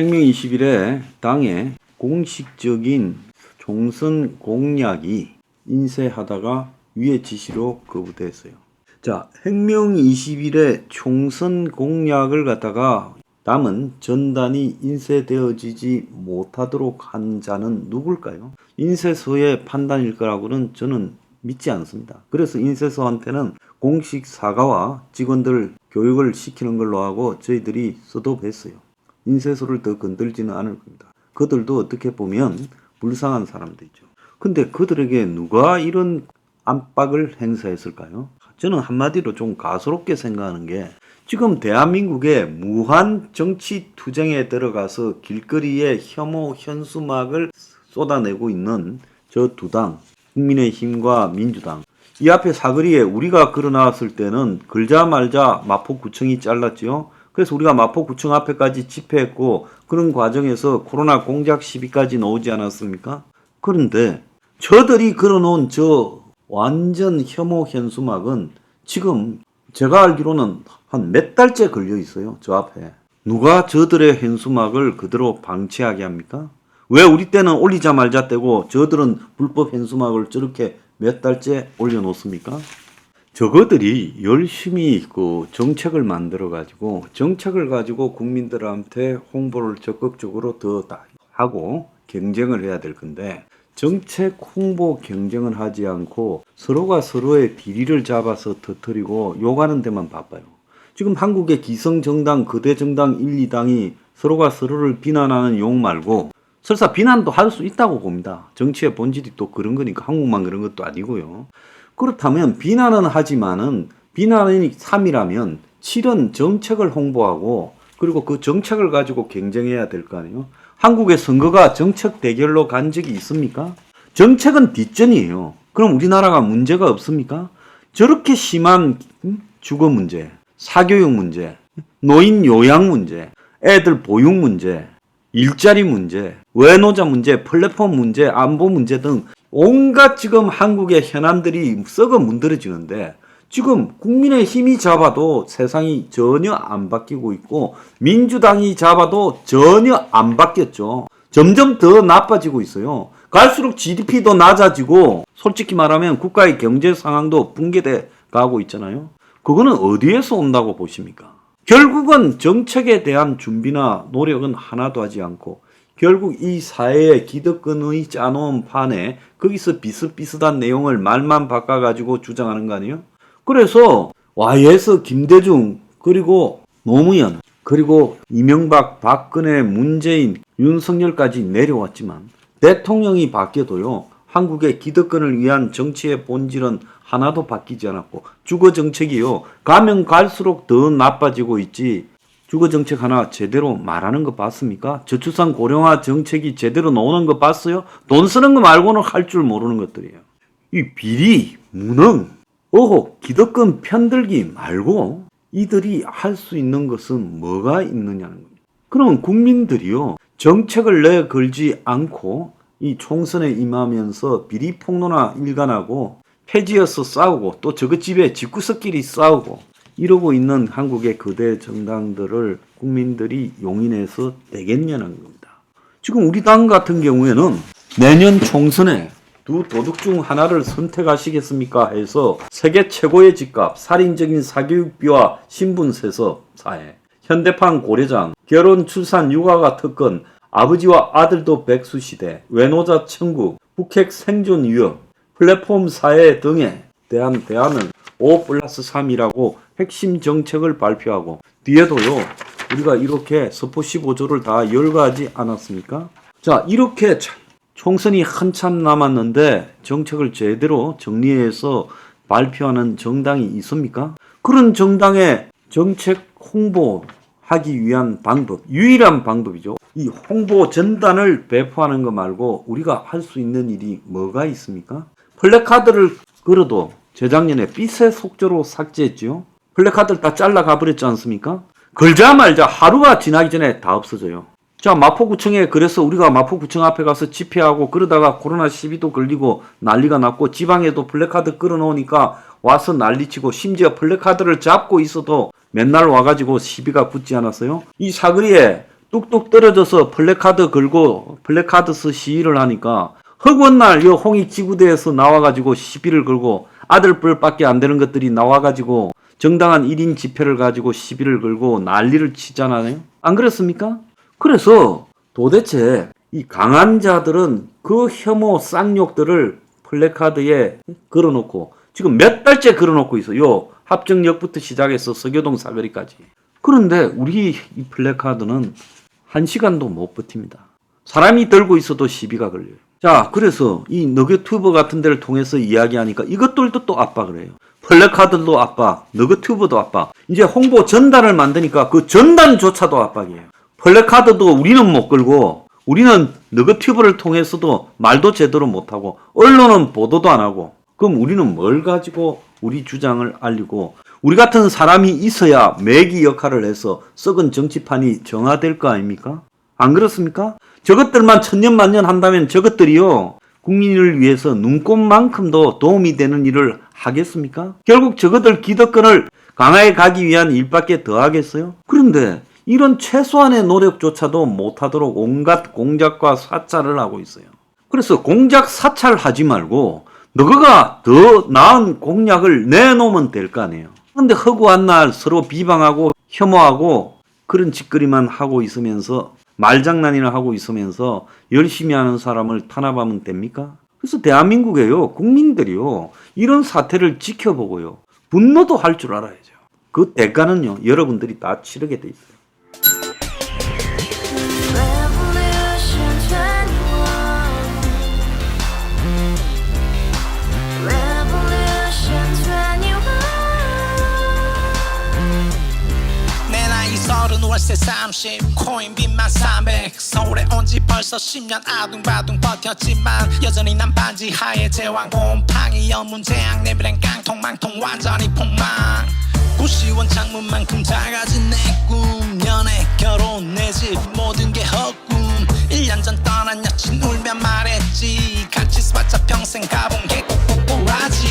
혁명 20일에 당의 공식적인 총선 공약이 인쇄하다가 위의 지시로 거부됐어요. 자, 혁명 20일에 총선 공약을 갖다가 남은 전단이 인쇄되어지지 못하도록 한 자는 누굴까요? 인쇄소의 판단일 거라고는 저는 믿지 않습니다. 그래서 인쇄소한테는 공식 사과와 직원들 교육을 시키는 걸로 하고 저희들이 스톱했어요. 인쇄소를 더 건들지는 않을 겁니다. 그들도 어떻게 보면 불쌍한 사람들이죠. 근데 그들에게 누가 이런 압박을 행사했을까요? 저는 한마디로 좀 가소롭게 생각하는 게 지금 대한민국의 무한 정치 투쟁에 들어가서 길거리에 혐오 현수막을 쏟아내고 있는 저 두 당, 국민의힘과 민주당. 이 앞에 사거리에 우리가 걸어 나왔을 때는 걸자 말자 마포구청이 잘랐지요. 그래서 우리가 마포구청 앞에까지 집회했고 그런 과정에서 코로나 공작 시비까지 나오지 않았습니까? 그런데 저들이 걸어놓은 저 완전 혐오 현수막은 지금 제가 알기로는 한 몇 달째 걸려 있어요. 저 앞에. 누가 저들의 현수막을 그대로 방치하게 합니까? 왜 우리 때는 올리자 말자 떼고 저들은 불법 현수막을 저렇게 몇 달째 올려놓습니까? 저거들이 열심히 그 정책을 만들어 가지고 정책을 가지고 국민들한테 홍보를 적극적으로 더 하고 경쟁을 해야 될 건데 정책 홍보 경쟁을 하지 않고 서로가 서로의 비리를 잡아서 터뜨리고 욕하는 데만 바빠요. 지금 한국의 기성정당, 거대정당 1, 2당이 서로가 서로를 비난하는 욕 말고 설사 비난도 할 수 있다고 봅니다. 정치의 본질이 또 그런 거니까 한국만 그런 것도 아니고요. 그렇다면 비난은 하지만은 비난이 3이라면 7은 정책을 홍보하고 그리고 그 정책을 가지고 경쟁해야 될 거 아니에요. 한국의 선거가 정책 대결로 간 적이 있습니까? 정책은 뒷전이에요. 그럼 우리나라가 문제가 없습니까? 저렇게 심한 주거 문제, 사교육 문제, 노인 요양 문제, 애들 보육 문제, 일자리 문제, 외노자 문제, 플랫폼 문제, 안보 문제 등 온갖 지금 한국의 현안들이 썩어 문드러지는데 지금 국민의힘이 잡아도 세상이 전혀 안 바뀌고 있고 민주당이 잡아도 전혀 안 바뀌었죠. 점점 더 나빠지고 있어요. 갈수록 GDP도 낮아지고 솔직히 말하면 국가의 경제 상황도 붕괴돼 가고 있잖아요. 그거는 어디에서 온다고 보십니까? 결국은 정책에 대한 준비나 노력은 하나도 하지 않고 결국 이 사회의 기득권의 짜놓은 판에 거기서 비슷비슷한 내용을 말만 바꿔가지고 주장하는 거 아니에요? 그래서 YS 김대중 그리고 노무현 그리고 이명박 박근혜 문재인 윤석열까지 내려왔지만 대통령이 바뀌어도요 한국의 기득권을 위한 정치의 본질은 하나도 바뀌지 않았고 주거 정책이요 가면 갈수록 더 나빠지고 있지. 주거 정책 하나 제대로 말하는 거 봤습니까? 저출산 고령화 정책이 제대로 나오는 거 봤어요? 돈 쓰는 거 말고는 할 줄 모르는 것들이에요. 이 비리, 무능, 의혹, 기득권 편들기 말고 이들이 할 수 있는 것은 뭐가 있느냐는 겁니다. 그러면 국민들이요 정책을 내걸지 않고 이 총선에 임하면서 비리 폭로나 일관하고 폐지해서 싸우고 또 저것 집에 집구석끼리 싸우고 이러고 있는 한국의 거대 정당들을 국민들이 용인해서 되겠냐는 겁니다. 지금 우리 당 같은 경우에는 내년 총선에 두 도둑 중 하나를 선택하시겠습니까? 해서 세계 최고의 집값, 살인적인 사교육비와 신분세습 사회, 현대판 고려장, 결혼, 출산, 육아가 특권, 아버지와 아들도 백수시대, 외노자 천국, 북핵 생존 위협, 플랫폼 사회 등에 대한 대안을 5+3이라고 핵심 정책을 발표하고 뒤에도요 우리가 이렇게 서포 15조를 다 열거하지 않았습니까? 자 이렇게 총선이 한참 남았는데 정책을 제대로 정리해서 발표하는 정당이 있습니까? 그런 정당의 정책 홍보하기 위한 방법, 유일한 방법이죠. 이 홍보 전단을 배포하는 거 말고 우리가 할 수 있는 일이 뭐가 있습니까? 플래카드를 걸어도 재작년에 삐세 속조로 삭제했죠. 플래카드를 다 잘라가 버렸지 않습니까? 걸자 말자 하루가 지나기 전에 다 없어져요. 자 마포구청에 그래서 우리가 마포구청 앞에 가서 집회하고 그러다가 코로나 시비도 걸리고 난리가 났고 지방에도 플래카드 걸어놓으니까 와서 난리치고 심지어 플래카드를 잡고 있어도 맨날 와가지고 시비가 붙지 않았어요? 이 사거리에 뚝뚝 떨어져서 플래카드 걸고 플래카드스 시위를 하니까 허구한 날 요 홍익지구대에서 나와가지고 시비를 걸고 아들뻘밖에 안 되는 것들이 나와가지고 정당한 1인 집회를 가지고 시비를 걸고 난리를 치잖아요. 안 그렇습니까? 그래서 도대체 이 강한 자들은 그 혐오 쌍욕들을 플래카드에 걸어놓고 지금 몇 달째 걸어놓고 있어요. 합정역부터 시작해서 서교동 사거리까지. 그런데 우리 이 플래카드는 1시간도 못 버팁니다. 사람이 들고 있어도 시비가 걸려요. 자, 그래서 이 너그튜버 같은 데를 통해서 이야기하니까 이것들도 또 압박을 해요. 플래카드도 압박, 너그튜버도 압박. 이제 홍보 전단을 만드니까 그 전단조차도 압박이에요. 플래카드도 우리는 못 걸고 우리는 너그튜브를 통해서도 말도 제대로 못하고 언론은 보도도 안 하고 그럼 우리는 뭘 가지고 우리 주장을 알리고 우리 같은 사람이 있어야 매기 역할을 해서 썩은 정치판이 정화될 거 아닙니까? 안 그렇습니까? 저것들만 천년만년 한다면 저것들이요 국민을 위해서 눈꼽만큼도 도움이 되는 일을 하겠습니까? 결국 저것들 기득권을 강화해 가기 위한 일밖에 더 하겠어요? 그런데 이런 최소한의 노력조차도 못하도록 온갖 공작과 사찰을 하고 있어요. 그래서 공작 사찰하지 말고 너가 더 나은 공약을 내놓으면 될 거 아니에요. 그런데 허구한 날 서로 비방하고 혐오하고 그런 짓거리만 하고 있으면서 말장난이나 하고 있으면서 열심히 하는 사람을 탄압하면 됩니까? 그래서 대한민국에요 국민들이요 이런 사태를 지켜보고요 분노도 할 줄 알아야죠. 그 대가는요 여러분들이 다 치르게 돼 있어요. 월세 30 코인빚만 300 서울에 온지 벌써 10년 아둥바둥 버텼지만 여전히 난 반지 하에 제왕 곰팡이 연문제약 내비랭 깡통 망통 완전히 폭망 고시원 창문만큼 작아진 내 꿈 연애 결혼 내 집 모든 게 헛꿈 1년 전 떠난 여친 울며 말했지 같이 스파차 평생 가본 게 꼭꼭꼬라지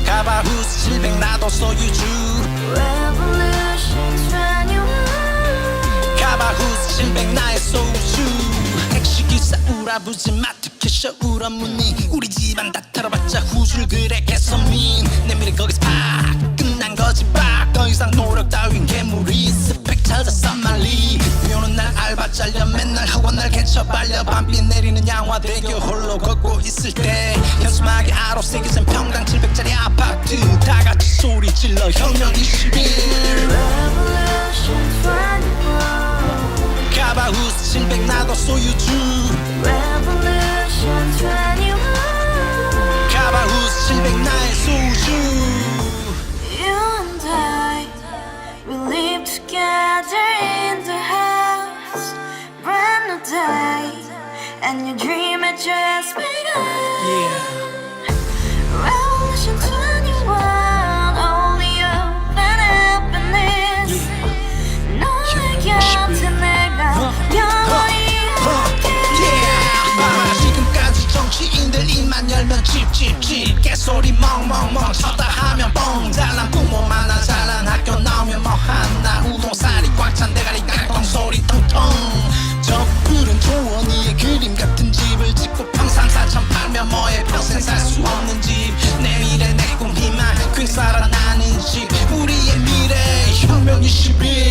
가바후스 700 나도 소유주 가바후스 700 나의 소주 택시기사 우라부지 마트 캐셔 울어무니 우리 집안 다 털어봤자 후줄 그래 개선민 내미래 거기서 팍 끝난 거지 팍 더 이상 노력 따윈 괴물이 스펙 찾았어 말리 비오는 날 알바 잘려 맨날 학원 날 개쳐 발려 밤비 내리는 양화대교 홀로 걷고 있을 때 현수막에 아로 새겨진 평당 700짜리 아파트 다같이 소리 질러 혁명 21 가바후스 700 나도 소유주 가바후스 700 나의 소주 live together in the house, brand new day, and your dream had just begun. Revolution 21, only open happiness. 너의 곁에 내가 영원히 함께. 지금까지 정치인들 입만 열면 찝찝찝 개소리 멍멍멍 쳤다 하면 뻥 잘난 부모 만나 잘난 학교 나오면 뭐 하나 우동살이 꽉 찬 대가리 깡통 소리 텅텅 저 푸른 조원이의 그림 같은 집을 짓고 평상사천 팔면 뭐해 평생 살 수 없는 집 내 미래 내 꿈 희망 그 살아나는 집 우리의 미래 혁명 21